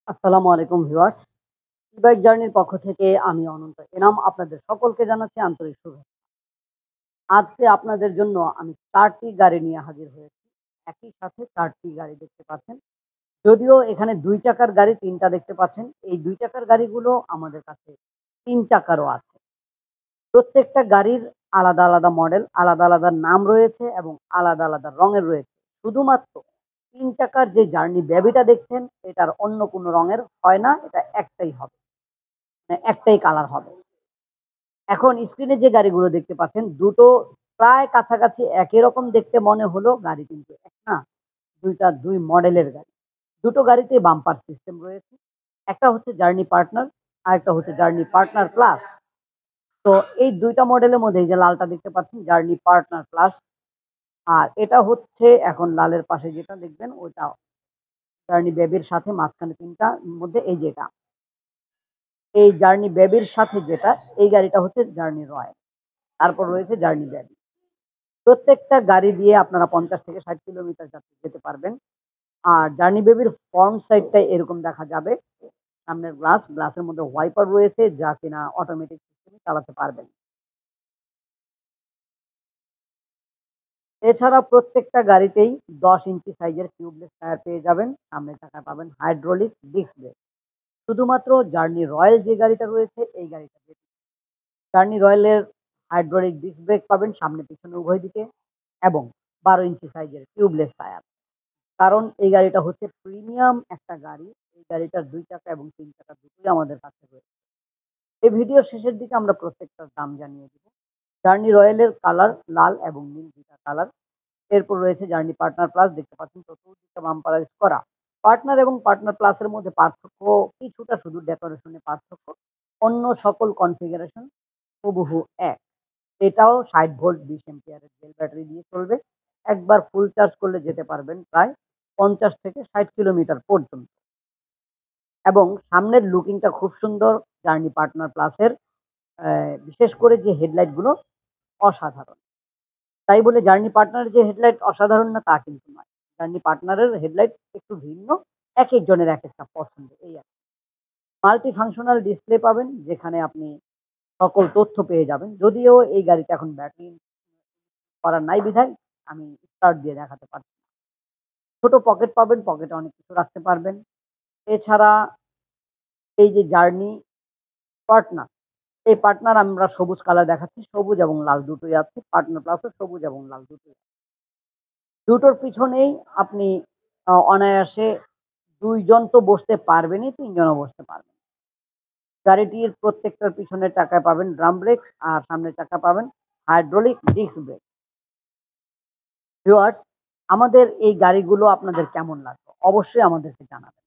আসসালামু আলাইকুম viewers. E-bike জার্নির পক্ষ থেকে আমি অনন্ত এনাম আপনাদের সকলকে জানাচ্ছি আন্তরিক শুভেচ্ছা। আজকে আপনাদের জন্য আমি ৪ টি গাড়ি নিয়ে হাজির হয়েছি। একই সাথে ৪ টি গাড়ি দেখতে পাচ্ছেন। যদিও এখানে ২ চাকার গাড়ি ৩ টা দেখতে পাচ্ছেন। এই ২ চাকার গাড়িগুলো আমাদের কাছে ৩ চাকারও আছে। প্রত্যেকটা গাড়ির আলাদা, আলাদা মডেল, আলাদা, আলাদা নাম রয়েছে এবং আলাদা, আলাদা রঙের রয়েছে। শুধুমাত্র ৩ চাকার যে জার্নি বেবিটা দেখছেন এটার অন্য কোনো রঙের হয় না। এটা একটাই হবে। মানে একটাই কালার হবে। এখন স্ক্রিনে যে গাড়িগুলো দেখতে পাচ্ছেন, দুটো প্রায় কাছাকাছি একই রকম দেখতে মনে হলেও গাড়ি কিন্তু এক না। ২ টা ২ মডেলের গাড়ি। দুটো গাড়িতেই বাম্পার সিস্টেম রয়েছে। একটা হচ্ছে জার্নি পার্টনার, আরেকটা হচ্ছে জার্নি পার্টনার প্লাস। তো এই ২ টা মডেলের মধ্যে এই যে লালটা দেখতে পাচ্ছেন জার্নি পার্টনার প্লাস। আর এটা হচ্ছে এখন লালের পাশে যেটা দেখবেন ওইটা জার্নি বেবির সাথে মাঝখানে ৩ টার মধ্যে এই যে এটা। এই জার্নি বেবির সাথে যেটা, এই গাড়িটা হচ্ছে জার্নি রয়্যাল। তারপর রয়েছে জার্নি বেবি। প্রত্যেকটা গাড়ি দিয়ে আপনারা ৫০ থেকে ৬০ কিলোমিটার যেতে পারবেন। আর জার্নি বেবির ফ্রন্ট সাইডটায় এরকম দেখা যাবে। সামনের গ্লাসের মধ্যে ওয়াইপার রয়েছে যা কিনা অটোমেটিক সিস্টেমে চালাতে পারবেন। এছাড়া প্রত্যেকটা গাড়িতেই ১০ ইঞ্চি সাইজের টিউবলেস টায়ার পেয়ে যাবেন। সামনের চাকায় পাবেন হাইড্রোলিক ডিস্ক ব্রেক। শুধুমাত্র জার্নি রয়্যাল যে গাড়িটা রয়েছে এই গাড়িটা জার্নি রয়্যালের হাইড্রোলিক ডিস্ক ব্রেক পাবেন সামনে পিছনে উভয় দিকে এবং ১২ ইঞ্চি সাইজের টিউবলেস টায়ার। কারণ এই গাড়িটা হচ্ছে প্রিমিয়াম একটা গাড়ি। এই গাড়িটার ২ চাকা এবং ৩ চাকা দুটোই আমাদের কাছে রয়েছে। এই ভিডিওর শেষের দিকে আমরা প্রত্যেকটার দাম জানিয়ে দিব। জার্নি রয়্যালের কালার লাল এবং নীল ২ টা কালার। এরপর রয়েছে জার্নি পার্টনার প্লাস দেখতে পাচ্ছেন চতুর্দিকে বাম্পারাইজ করা। পার্টনার এবং পার্টনার প্লাসের মধ্যে পার্থক্য কিছুটা শুধু ডেকোরেশনে পার্থক্য। অন্য সকল কনফিগারেশন হুবহু এক। এটাও ৬০ ভোল্ট ২০ অ্যাম্পিয়ারের জেল ব্যাটারি দিয়ে চলবে। একবার ফুল চার্জ করলে যেতে পারবেন প্রায় ৫০ থেকে ৬০ কিলোমিটার পর্যন্ত। এবং সামনের লুকিংটা খুব সুন্দর জার্নি পার্টনার প্লাসের। বিশেষ করে যে হেডলাইট গুলো অসাধারণ। তাই বলে জার্নি পার্টনারের যে হেডলাইট অসাধারণ না তা কিন্তু নয়। জার্নি পার্টনারের হেডলাইট একটু ভিন্ন। একেকজনের একেকটা পছন্দ এই আরকি। মাল্টি ফাংশনাল ডিসপ্লে পাবেন যেখানে আপনি সকল তথ্য পেয়ে যাবেন। যদিও এই গাড়িতে এখন ব্যাটারি করা নাই বিধায় আমি স্টার্ট দিয়ে দেখাতে পারছি না। ছোট পকেট পাবেন, পকেটে অনেক কিছু রাখতে পারবেন। এছাড়া এই যে জার্নি পার্টনার, এই পার্টনার আমরা সবুজ কালার দেখাচ্ছি। সবুজ এবং লাল দুটোই আছে। পার্টনার প্লাসও সবুজ এবং লাল দুটোই আছে। দুটোর পিছনেই আপনি অনায়াসে ২ জন তো বসতে পারবেনই, ৩ জনও বসতে পারবেন। গাড়িটির প্রত্যেকটার পিছনের চাকায় পাবেন ড্রাম ব্রেক আর সামনের চাকায় পাবেন হাইড্রোলিক ডিস্ক ব্রেক। ভিউয়ার্স, আমাদের এই গাড়িগুলো আপনাদের কেমন লাগলো? অবশ্যই আমাদেরকে জানাবেন।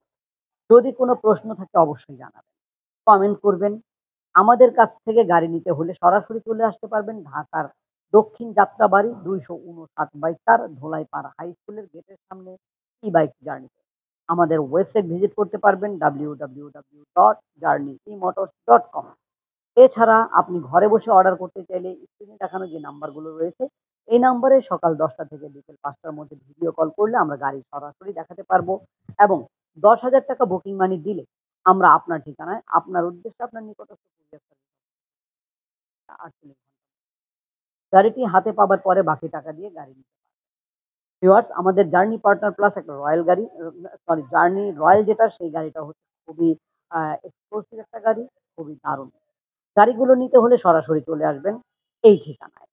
যদি কোনো প্রশ্ন থাকে অবশ্যই জানাবেন। কমেন্ট করবেন। আমাদের কাছ থেকে গাড়ি নিতে হলে সরাসরি চলে আসতে পারবেন ঢাকার দক্ষিণ যাত্রাবাড়ি ২৫৯ বাই ৪ ধোলাইপাড়া হাই স্কুলের গেটের সামনে ই-বাইক জার্নিতে। আমাদের ওয়েবসাইট ভিজিট করতে পারবেন www.journeyemotors.com। এছাড়া আপনি ঘরে বসে অর্ডার করতে চাইলে স্ক্রিনে দেখানো যে নাম্বারগুলো রয়েছে, এই নাম্বারে সকাল ১০টা থেকে বিকেল ৫টার মধ্যে ভিডিও কল করলে আমরা গাড়ি সরাসরি দেখাতে পারবো এবং ৳১০,০০০ বুকিং মানি দিলে আমরা আপনার ঠিকানায় আপনার উদ্দেশ্যে আপনার নিকটস্থ কুরিয়ার সার্ভিস ৪৮ ঘন্টা গাড়িটি হাতে পাবার পরে বাকি টাকা দিয়ে গাড়ি নিতে পারবেন। ভিউয়ার্স, আমাদের জার্নি পার্টনার প্লাস একটা রয়্যাল গাড়ি সরি জার্নি রয়্যাল যেটা সেই গাড়িটা হচ্ছে খুবই এক্সক্লুসিভ একটা গাড়ি, খুবই দারুণ। গাড়িগুলো নিতে হলে সরাসরি চলে আসবেন এই ঠিকানায়।